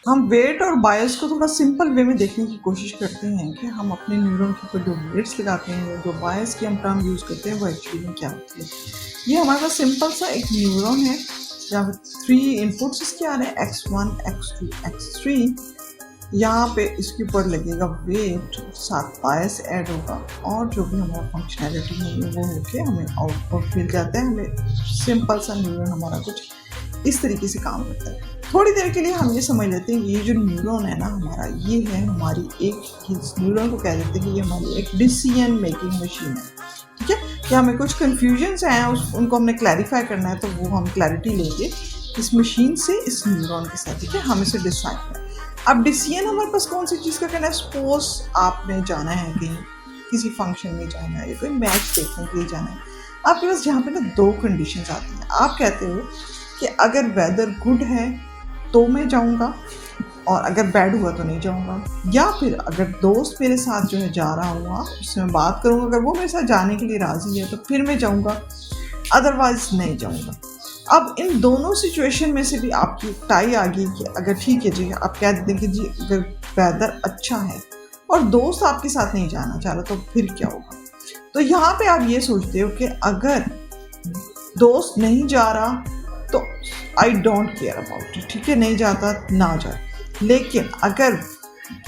हम वेट और बायस को थोड़ा सिंपल वे में देखने की कोशिश करते हैं कि हम अपने न्यूरॉन के ऊपर जो वेट्स लगाते हैं, जो बायस की हम टर्म यूज़ करते हैं, वो एक्चुअली में क्या होती है। ये हमारे पास सिंपल सा एक न्यूरॉन है जहाँ पे 3 इनपुट्स इसके आ रहे हैं, x1, x2, x3। यहाँ पे इसके ऊपर लगेगा वेट, साथ बायस ऐड होगा और जो भी हमारा फंक्शनैलिटी है वो होके हमें आउटपुट मिल जाता है। हमें सिंपल सा न्यूरॉन हमारा कुछ इस तरीके से काम करता है। थोड़ी देर के लिए हम ये समझ लेते हैं ये जो न्यूरॉन है ना हमारा, ये है हमारी एक, इस न्यूरॉन को कह देते हैं कि ये हमारी एक डिसीजन मेकिंग मशीन है। ठीक है, कि हमें कुछ कन्फ्यूजन्स हैं उनको हमने क्लैरिफाई करना है, तो वो हम क्लैरिटी लेंगे इस मशीन से, इस न्यूरॉन के साथ। ठीक है, हम इसे डिसाइड करें। अब डिसीजन हमारे पास कौन सी चीज़ का करना है। सपोज आपने जाना है कहीं, किसी फंक्शन में जाना है या कोई मैच देखने के लिए जाना है। आपके पास जहाँ पे ना 2 कंडीशंस आती हैं। आप कहते हो कि अगर वेदर गुड है तो मैं जाऊँगा और अगर बैड हुआ तो नहीं जाऊँगा, या फिर अगर दोस्त मेरे साथ जो है जा रहा हुआ उससे मैं बात करूँगा, अगर वो मेरे साथ जाने के लिए राज़ी है तो फिर मैं जाऊँगा, अदरवाइज नहीं जाऊँगा। अब इन दोनों सिचुएशन में से भी आपकी टाई आ गई कि अगर ठीक है जी, आप कह देते हैं कि जी अगर वेदर अच्छा है और दोस्त आपके साथ नहीं जाना चाह रहा तो फिर क्या होगा। तो यहाँ पे आप ये सोचते हो कि अगर दोस्त नहीं जा रहा तो I don't care about it, ठीक है, नहीं जाता ना जाए। लेकिन अगर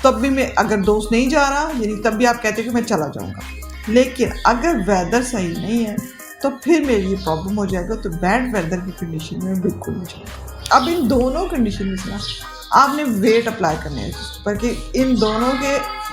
तब भी मैं, अगर दोस्त नहीं जा रहा यानी तब भी आप कहते हो कि मैं चला जाऊँगा, लेकिन अगर वेदर सही नहीं है तो फिर मेरी ये प्रॉब्लम हो जाएगा, तो बैड वेदर की कंडीशन में बिल्कुल नहीं जाएगा। अब इन दोनों कंडीशन में से ना आपने वेट अप्लाई करने हैं पर कि इन दोनों के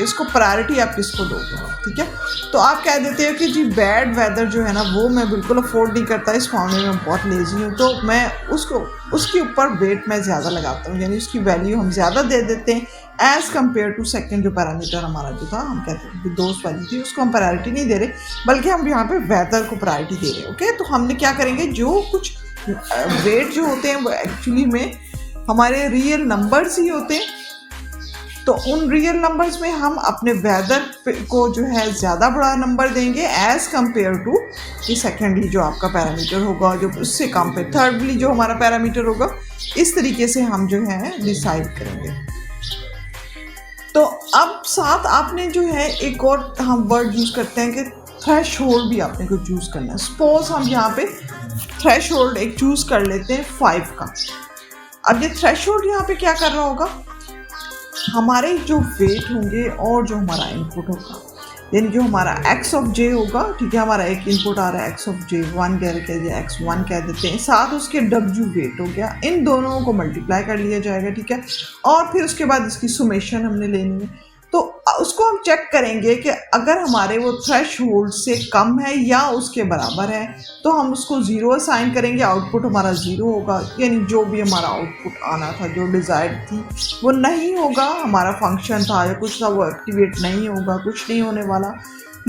इसको प्रायोरिटी आप किसको दोगे। ठीक है, तो आप कह देते हो कि जी बैड वेदर जो है ना वो मैं बिल्कुल अफोर्ड नहीं करता, इस मामले में बहुत लेजी हूँ, तो मैं उसके ऊपर वेट मैं ज़्यादा लगाता हूँ, यानी उसकी वैल्यू हम ज़्यादा दे देते हैं एज़ कम्पेयर टू सेकेंड जो पैरामीटर हमारा जो था, हम कहते हैं कि दोस्त वाली थी, उसको हम प्रायोरिटी नहीं दे रहे बल्कि हम यहाँ पे वेदर को प्रायोरिटी दे रहे हैं। ओके, तो हमने क्या करेंगे, जो कुछ वेट जो होते हैं वो एक्चुअली में हमारे रियल नंबर्स ही होते हैं, तो उन रियल नंबर्स में हम अपने वेदर को जो है ज़्यादा बड़ा नंबर देंगे एज़ कम्पेयर टू कि सेकेंडली जो आपका पैरामीटर होगा, जो उससे कम पे थर्डली जो हमारा पैरामीटर होगा। इस तरीके से हम जो है डिसाइड करेंगे। तो अब साथ आपने जो है एक और हम वर्ड यूज़ करते हैं कि थ्रेश होल्ड भी आपने को चूज़ करना है। सपोज हम यहाँ पे थ्रेश होल्ड एक चूज़ कर लेते हैं 5 का। अब ये थ्रेश होल्ड यहाँ पे क्या कर रहा होगा, हमारे जो वेट होंगे और जो हमारा इनपुट होगा, यानी जो हमारा x ऑफ j होगा, ठीक है, हमारा एक इनपुट आ रहा है x ऑफ j 1 कह दिया, x1 कह देते हैं, साथ उसके w वेट हो गया, इन दोनों को मल्टीप्लाई कर लिया जाएगा। ठीक है, और फिर उसके बाद इसकी सुमेशन हमने लेनी है, तो उसको हम चेक करेंगे कि अगर हमारे वो थ्रेश होल्ड से कम है या उसके बराबर है तो हम उसको 0 असाइन करेंगे, आउटपुट हमारा 0 होगा, यानी जो भी हमारा आउटपुट आना था, जो डिज़ायर्ड थी वो नहीं होगा, हमारा फंक्शन था या कुछ था वो एक्टिवेट नहीं होगा, कुछ नहीं होने वाला।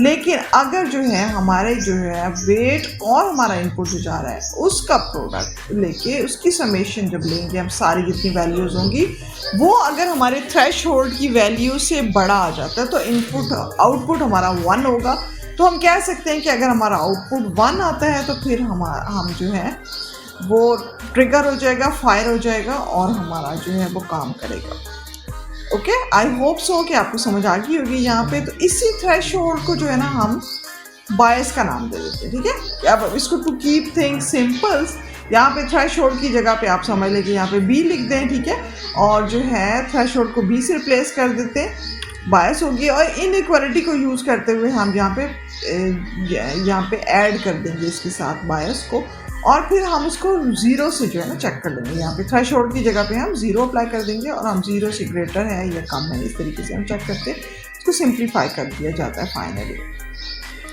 लेकिन अगर जो है हमारे जो है वेट और हमारा इनपुट जो जा रहा है उसका प्रोडक्ट लेके उसकी समेशन जब लेंगे हम, सारी जितनी वैल्यूज़ होंगी वो अगर हमारे थ्रेश होल्ड की वैल्यू से बड़ा आ जाता है तो इनपुट आउटपुट हमारा 1 होगा। तो हम कह सकते हैं कि अगर हमारा आउटपुट 1 आता है तो फिर हम जो है वो ट्रिगर हो जाएगा, फायर हो जाएगा और हमारा जो है वो काम करेगा। ओके, आई होप सो कि आपको समझ आ गई होगी यहाँ पे। तो इसी थ्रेश होल्ड को जो है ना हम बायस का नाम दे देते हैं। ठीक है, अब इसको टू कीप थिंग्स सिंपल, यहाँ पे थ्रेश होल्ड की जगह पे आप समझ लें कि यहाँ पे बी लिख दें। ठीक है, और जो है थ्रेश होल्ड को बी से रिप्लेस कर देते हैं, बायस होगी, और इनइक्वालिटी को यूज़ करते हुए हम यहाँ पे ऐड कर देंगे इसके साथ बायस को, और फिर हम उसको 0 से जो है ना चेक कर लेंगे। यहाँ पे थ्रेश होल्ड की जगह पे हम 0 अप्लाई कर देंगे और हम 0 से ग्रेटर है या कम है, इस तरीके से हम चेक करते हैं, इसको सिंप्लीफाई कर दिया जाता है फाइनली।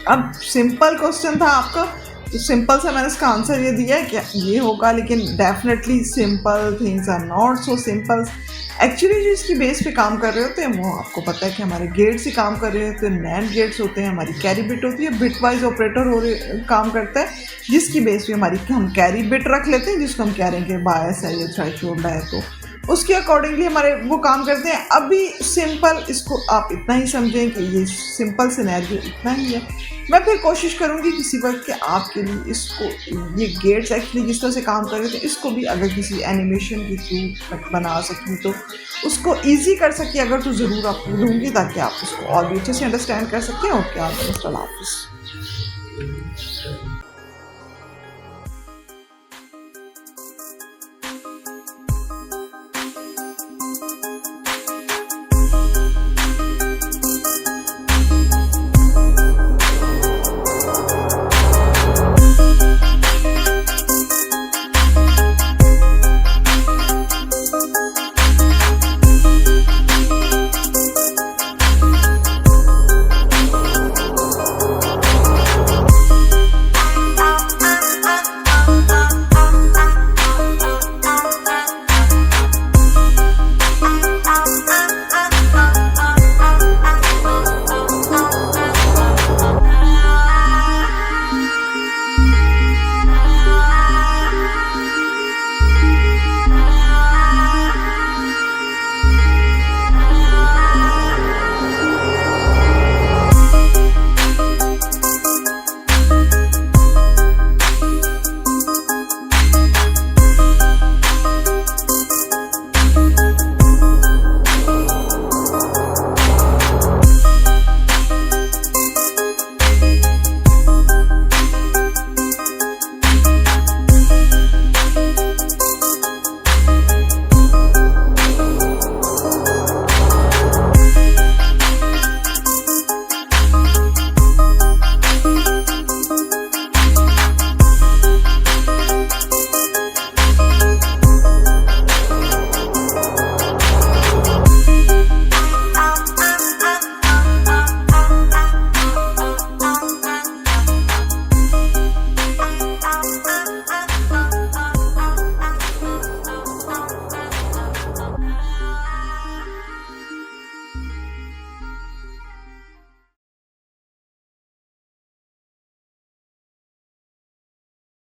अब सिंपल क्वेश्चन था आपका, तो सिंपल से मैंने इसका आंसर ये दिया है कि ये होगा, लेकिन definitely simple things are not so simple. Actually जो इसकी बेस पे काम कर रहे होते हैं वो आपको पता है कि हमारे गेट से काम कर रहे होते हैं, नैंड गेट्स होते हैं, हमारी कैरी बिट होती है, बिट वाइज ऑपरेटर काम करता है, जिसकी बेस पे हम कैरी बिट रख लेते हैं, जिसको हम कह रहे हैं कि बायस है या थ्रेशोल्ड है, तो उसके अकॉर्डिंगली हमारे वो काम करते हैं। अभी सिंपल इसको आप इतना ही समझें कि ये सिंपल सिनेरियो इतना ही है। मैं फिर कोशिश करूँगी किसी वक्त कि आपके लिए इसको, ये गेट्स एक्चुअली जिस तरह से काम कर रहे थे, इसको भी अगर किसी एनिमेशन के थ्रू बना सकूँ तो उसको ईजी कर सके अगर, तो ज़रूर आपको दूँगी ताकि आप उसको और भी अच्छे से अंडरस्टैंड कर सकें। ओके, आप हाफिज़।